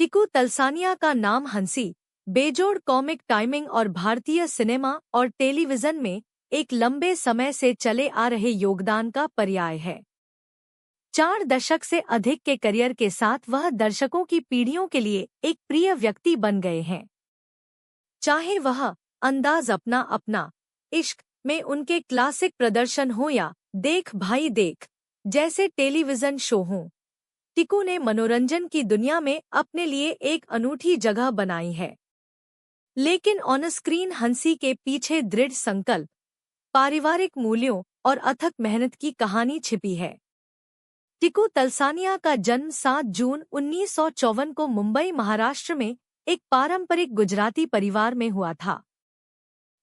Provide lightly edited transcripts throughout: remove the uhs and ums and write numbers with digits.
टिकू तलसानिया का नाम हंसी, बेजोड़ कॉमिक टाइमिंग और भारतीय सिनेमा और टेलीविजन में एक लंबे समय से चले आ रहे योगदान का पर्याय है। 4 दशक से अधिक के करियर के साथ वह दर्शकों की पीढ़ियों के लिए एक प्रिय व्यक्ति बन गए हैं। चाहे वह अंदाज अपना अपना, इश्क में उनके क्लासिक प्रदर्शन हो या देख भाई देख जैसे टेलीविजन शो हों, टिकू ने मनोरंजन की दुनिया में अपने लिए एक अनूठी जगह बनाई है। लेकिन ऑन स्क्रीन हंसी के पीछे दृढ़ संकल्प, पारिवारिक मूल्यों और अथक मेहनत की कहानी छिपी है। टिकू तलसानिया का जन्म 7 जून 1954 को मुंबई, महाराष्ट्र में एक पारंपरिक गुजराती परिवार में हुआ था।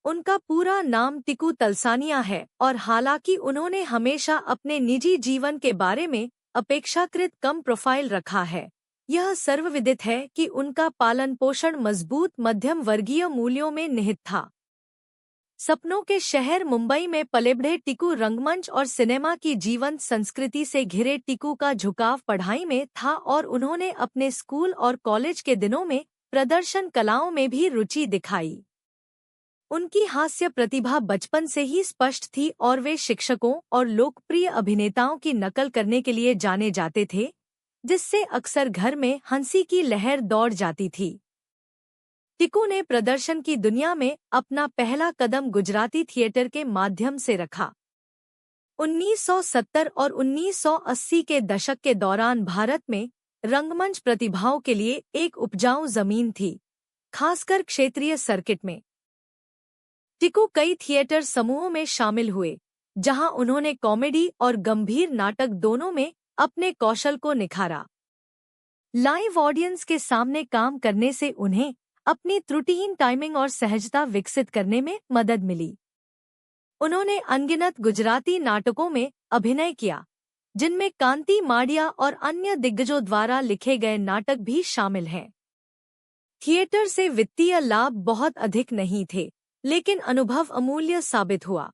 उनका पूरा नाम टिकू तलसानिया है और हालांकि उन्होंने हमेशा अपने निजी जीवन के बारे में अपेक्षाकृत कम प्रोफाइल रखा है, यह सर्वविदित है कि उनका पालन पोषण मजबूत मध्यम वर्गीय मूल्यों में निहित था। सपनों के शहर मुंबई में पले-बढ़े टिकू रंगमंच और सिनेमा की जीवंत संस्कृति से घिरे टिकू का झुकाव पढ़ाई में था और उन्होंने अपने स्कूल और कॉलेज के दिनों में प्रदर्शन कलाओं में भी रुचि दिखाई। उनकी हास्य प्रतिभा बचपन से ही स्पष्ट थी और वे शिक्षकों और लोकप्रिय अभिनेताओं की नकल करने के लिए जाने जाते थे, जिससे अक्सर घर में हंसी की लहर दौड़ जाती थी। टिकू ने प्रदर्शन की दुनिया में अपना पहला कदम गुजराती थिएटर के माध्यम से रखा। 1970 और 1980 के दशक के दौरान भारत में रंगमंच प्रतिभाओं के लिए एक उपजाऊ जमीन थी, खासकर क्षेत्रीय सर्किट में। टिकू कई थिएटर समूहों में शामिल हुए, जहां उन्होंने कॉमेडी और गंभीर नाटक दोनों में अपने कौशल को निखारा। लाइव ऑडियंस के सामने काम करने से उन्हें अपनी त्रुटिहीन टाइमिंग और सहजता विकसित करने में मदद मिली। उन्होंने अनगिनत गुजराती नाटकों में अभिनय किया, जिनमें कांति माड़िया और अन्य दिग्गजों द्वारा लिखे गए नाटक भी शामिल हैं। थिएटर से वित्तीय लाभ बहुत अधिक नहीं थे, लेकिन अनुभव अमूल्य साबित हुआ।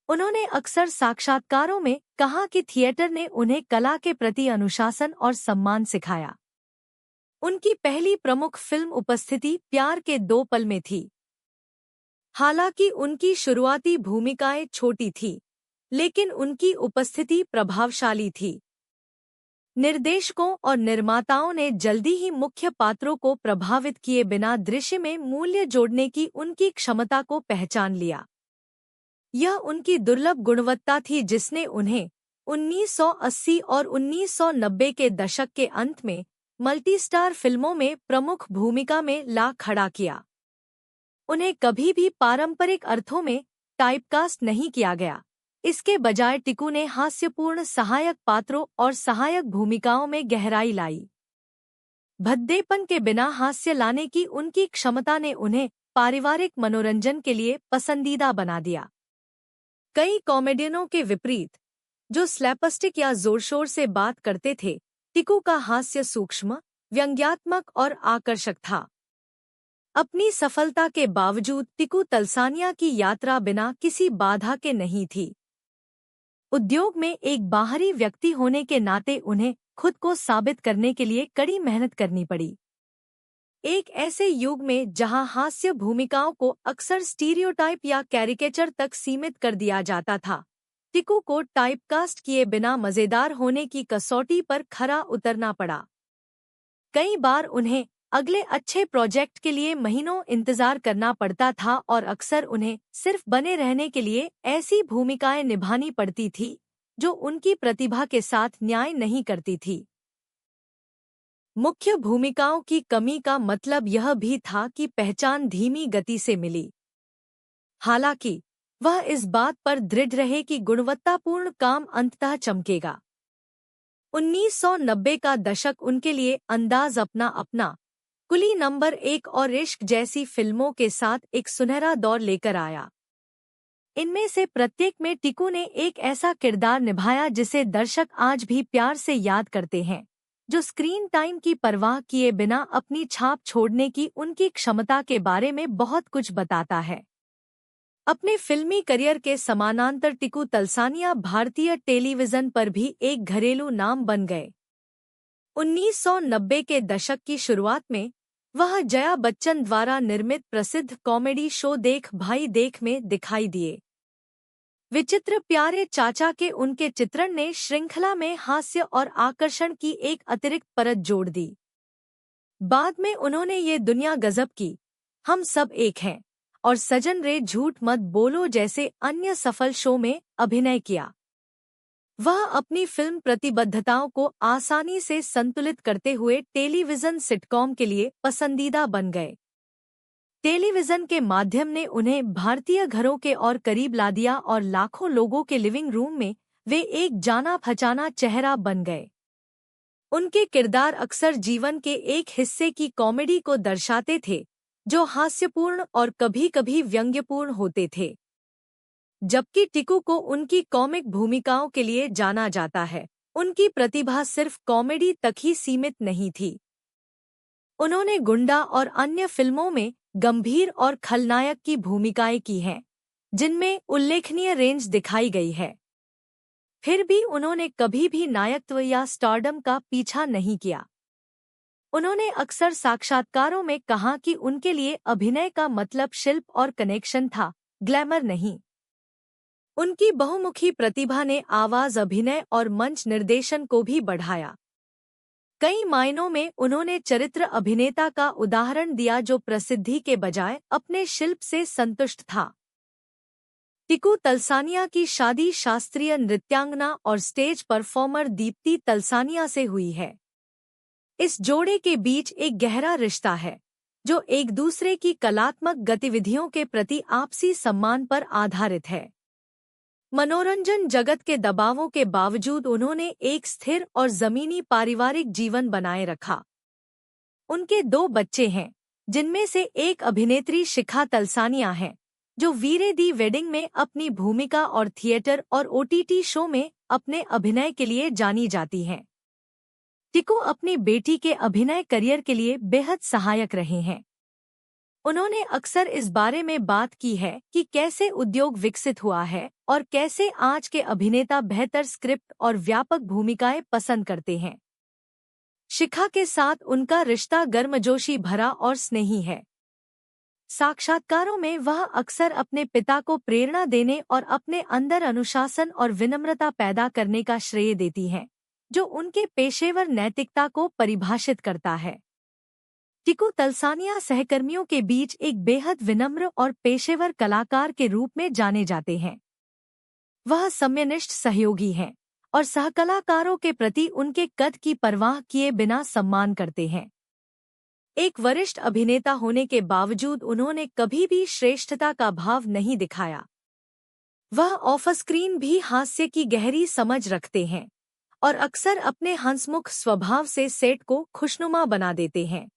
उन्होंने अक्सर साक्षात्कारों में कहा कि थिएटर ने उन्हें कला के प्रति अनुशासन और सम्मान सिखाया। उनकी पहली प्रमुख फिल्म उपस्थिति प्यार के 2 पल में थी। हालांकि उनकी शुरुआती भूमिकाएं छोटी थीं, लेकिन उनकी उपस्थिति प्रभावशाली थी। निर्देशकों और निर्माताओं ने जल्दी ही मुख्य पात्रों को प्रभावित किए बिना दृश्य में मूल्य जोड़ने की उनकी क्षमता को पहचान लिया। यह उनकी दुर्लभ गुणवत्ता थी जिसने उन्हें 1980 और 1990 के दशक के अंत में मल्टीस्टार फिल्मों में प्रमुख भूमिका में ला खड़ा किया। उन्हें कभी भी पारंपरिक अर्थों में टाइपकास्ट नहीं किया गया। इसके बजाय टिकू ने हास्यपूर्ण सहायक पात्रों और सहायक भूमिकाओं में गहराई लाई। भद्देपन के बिना हास्य लाने की उनकी क्षमता ने उन्हें पारिवारिक मनोरंजन के लिए पसंदीदा बना दिया। कई कॉमेडियनों के विपरीत, जो स्लैपस्टिक या जोरशोर से बात करते थे, टिकू का हास्य सूक्ष्म, व्यंग्यात्मक और आकर्षक था। अपनी सफलता के बावजूद टिकू तलसानिया की यात्रा बिना किसी बाधा के नहीं थी। उद्योग में एक बाहरी व्यक्ति होने के नाते उन्हें खुद को साबित करने के लिए कड़ी मेहनत करनी पड़ी। एक ऐसे युग में जहां हास्य भूमिकाओं को अक्सर स्टीरियोटाइप या कैरिकेचर तक सीमित कर दिया जाता था, टिकू को टाइपकास्ट किए बिना मजेदार होने की कसौटी पर खरा उतरना पड़ा। कई बार उन्हें अगले अच्छे प्रोजेक्ट के लिए महीनों इंतजार करना पड़ता था और अक्सर उन्हें सिर्फ बने रहने के लिए ऐसी भूमिकाएं निभानी पड़ती थी जो उनकी प्रतिभा के साथ न्याय नहीं करती थी। मुख्य भूमिकाओं की कमी का मतलब यह भी था कि पहचान धीमी गति से मिली। हालांकि वह इस बात पर दृढ़ रहे कि गुणवत्तापूर्ण काम अंततः चमकेगा। 1990 का दशक उनके लिए अंदाज अपना अपना, कुली नंबर 1 और इश्क जैसी फिल्मों के साथ एक सुनहरा दौर लेकर आया। इनमें से प्रत्येक में टिकू ने एक ऐसा किरदार निभाया जिसे दर्शक आज भी प्यार से याद करते हैं, जो स्क्रीन टाइम की परवाह किए बिना अपनी छाप छोड़ने की उनकी क्षमता के बारे में बहुत कुछ बताता है। अपने फिल्मी करियर के समानांतर टिकू तलसानिया भारतीय टेलीविजन पर भी एक घरेलू नाम बन गए। 1990 के दशक की शुरुआत में वह जया बच्चन द्वारा निर्मित प्रसिद्ध कॉमेडी शो देख भाई देख में दिखाई दिए। विचित्र प्यारे चाचा के उनके चित्रण ने श्रृंखला में हास्य और आकर्षण की एक अतिरिक्त परत जोड़ दी। बाद में उन्होंने ये दुनिया गजब की, हम सब एक हैं और सजन रे झूठ मत बोलो जैसे अन्य सफल शो में अभिनय किया। वह अपनी फिल्म प्रतिबद्धताओं को आसानी से संतुलित करते हुए टेलीविजन सिटकॉम के लिए पसंदीदा बन गए। टेलीविजन के माध्यम ने उन्हें भारतीय घरों के और करीब ला दिया और लाखों लोगों के लिविंग रूम में वे एक जाना पहचाना चेहरा बन गए। उनके किरदार अक्सर जीवन के एक हिस्से की कॉमेडी को दर्शाते थे, जो हास्यपूर्ण और कभी-कभी व्यंग्यपूर्ण होते थे। जबकि टिकू को उनकी कॉमिक भूमिकाओं के लिए जाना जाता है, उनकी प्रतिभा सिर्फ कॉमेडी तक ही सीमित नहीं थी। उन्होंने गुंडा और अन्य फिल्मों में गंभीर और खलनायक की भूमिकाएं की हैं, जिनमें उल्लेखनीय रेंज दिखाई गई है। फिर भी उन्होंने कभी भी नायकत्व या स्टारडम का पीछा नहीं किया। उन्होंने अक्सर साक्षात्कारों में कहा कि उनके लिए अभिनय का मतलब शिल्प और कनेक्शन था, ग्लैमर नहीं। उनकी बहुमुखी प्रतिभा ने आवाज अभिनय और मंच निर्देशन को भी बढ़ाया। कई मायनों में उन्होंने चरित्र अभिनेता का उदाहरण दिया जो प्रसिद्धि के बजाय अपने शिल्प से संतुष्ट था। टिकू तलसानिया की शादी शास्त्रीय नृत्यांगना और स्टेज परफॉर्मर दीप्ति तलसानिया से हुई है। इस जोड़े के बीच एक गहरा रिश्ता है, जो एक दूसरे की कलात्मक गतिविधियों के प्रति आपसी सम्मान पर आधारित है। मनोरंजन जगत के दबावों के बावजूद उन्होंने एक स्थिर और जमीनी पारिवारिक जीवन बनाए रखा। उनके 2 बच्चे हैं, जिनमें से एक अभिनेत्री शिखा तलसानिया है, जो वीरे दी वेडिंग में अपनी भूमिका और थिएटर और ओटीटी शो में अपने अभिनय के लिए जानी जाती हैं। टिकू अपनी बेटी के अभिनय करियर के लिए बेहद सहायक रहे हैं। उन्होंने अक्सर इस बारे में बात की है कि कैसे उद्योग विकसित हुआ है और कैसे आज के अभिनेता बेहतर स्क्रिप्ट और व्यापक भूमिकाएं पसंद करते हैं। शिखा के साथ उनका रिश्ता गर्मजोशी भरा और स्नेही है। साक्षात्कारों में वह अक्सर अपने पिता को प्रेरणा देने और अपने अंदर अनुशासन और विनम्रता पैदा करने का श्रेय देती हैं, जो उनके पेशेवर नैतिकता को परिभाषित करता है। टिकू तलसानिया सहकर्मियों के बीच एक बेहद विनम्र और पेशेवर कलाकार के रूप में जाने जाते हैं। वह सम्यनिष्ठ सहयोगी हैं और सहकलाकारों के प्रति उनके कद की परवाह किए बिना सम्मान करते हैं। एक वरिष्ठ अभिनेता होने के बावजूद उन्होंने कभी भी श्रेष्ठता का भाव नहीं दिखाया। वह ऑफ स्क्रीन भी हास्य की गहरी समझ रखते हैं और अक्सर अपने हंसमुख स्वभाव से सेट को खुशनुमा बना देते हैं।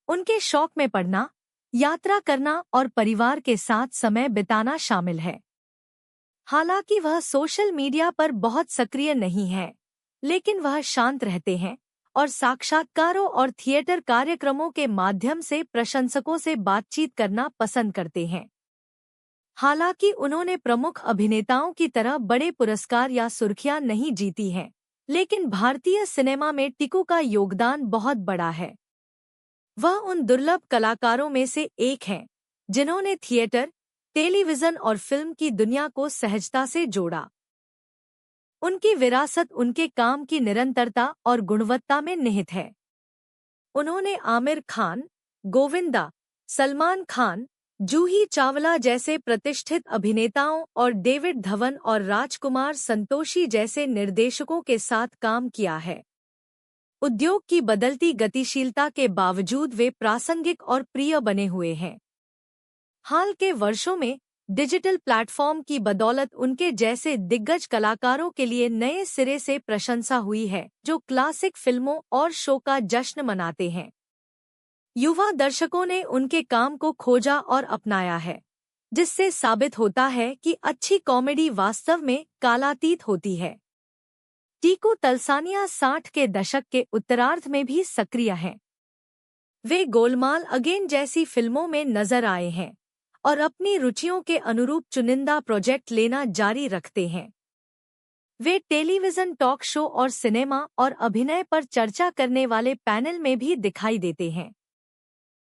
उनके शौक में पढ़ना, यात्रा करना और परिवार के साथ समय बिताना शामिल है। हालांकि वह सोशल मीडिया पर बहुत सक्रिय नहीं है, लेकिन वह शांत रहते हैं और साक्षात्कारों और थिएटर कार्यक्रमों के माध्यम से प्रशंसकों से बातचीत करना पसंद करते हैं। हालांकि उन्होंने प्रमुख अभिनेताओं की तरह बड़े पुरस्कार या सुर्खियां नहीं जीती हैं, लेकिन भारतीय सिनेमा में टिकू का योगदान बहुत बड़ा है। वह उन दुर्लभ कलाकारों में से एक हैं, जिन्होंने थिएटर, टेलीविजन और फिल्म की दुनिया को सहजता से जोड़ा। उनकी विरासत उनके काम की निरंतरता और गुणवत्ता में निहित है। उन्होंने आमिर खान, गोविंदा, सलमान खान, जूही चावला जैसे प्रतिष्ठित अभिनेताओं और डेविड धवन और राजकुमार संतोषी जैसे निर्देशकों के साथ काम किया है। उद्योग की बदलती गतिशीलता के बावजूद वे प्रासंगिक और प्रिय बने हुए हैं। हाल के वर्षों में डिजिटल प्लेटफॉर्म की बदौलत उनके जैसे दिग्गज कलाकारों के लिए नए सिरे से प्रशंसा हुई है, जो क्लासिक फिल्मों और शो का जश्न मनाते हैं। युवा दर्शकों ने उनके काम को खोजा और अपनाया है, जिससे साबित होता है कि अच्छी कॉमेडी वास्तव में कालातीत होती है। टिकू तलसानिया 60 के दशक के उत्तरार्ध में भी सक्रिय हैं। वे गोलमाल अगेन जैसी फिल्मों में नजर आए हैं और अपनी रुचियों के अनुरूप चुनिंदा प्रोजेक्ट लेना जारी रखते हैं। वे टेलीविजन टॉक शो और सिनेमा और अभिनय पर चर्चा करने वाले पैनल में भी दिखाई देते हैं।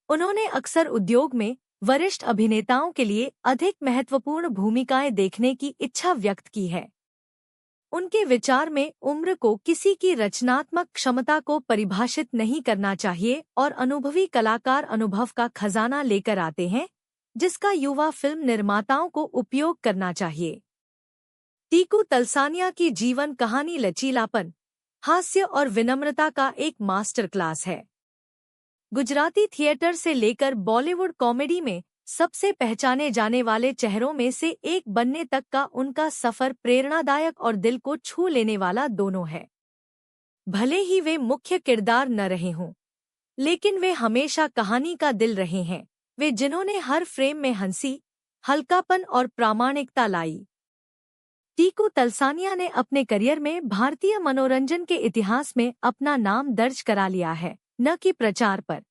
उन्होंने अक्सर उद्योग में वरिष्ठ अभिनेताओं के लिए अधिक महत्वपूर्ण भूमिकाएं देखने की इच्छा व्यक्त की है। उनके विचार में उम्र को किसी की रचनात्मक क्षमता को परिभाषित नहीं करना चाहिए और अनुभवी कलाकार अनुभव का खजाना लेकर आते हैं, जिसका युवा फिल्म निर्माताओं को उपयोग करना चाहिए। टीकू तलसानिया की जीवन कहानी लचीलापन, हास्य और विनम्रता का एक मास्टर क्लास है। गुजराती थिएटर से लेकर बॉलीवुड कॉमेडी में सबसे पहचाने जाने वाले चेहरों में से एक बनने तक का उनका सफर प्रेरणादायक और दिल को छू लेने वाला दोनों है। भले ही वे मुख्य किरदार न रहे हों, लेकिन वे हमेशा कहानी का दिल रहे हैं। वे जिन्होंने हर फ्रेम में हंसी, हल्कापन और प्रामाणिकता लाई। टीकू तलसानिया ने अपने करियर में भारतीय मनोरंजन के इतिहास में अपना नाम दर्ज करा लिया है, न कि प्रचार पर।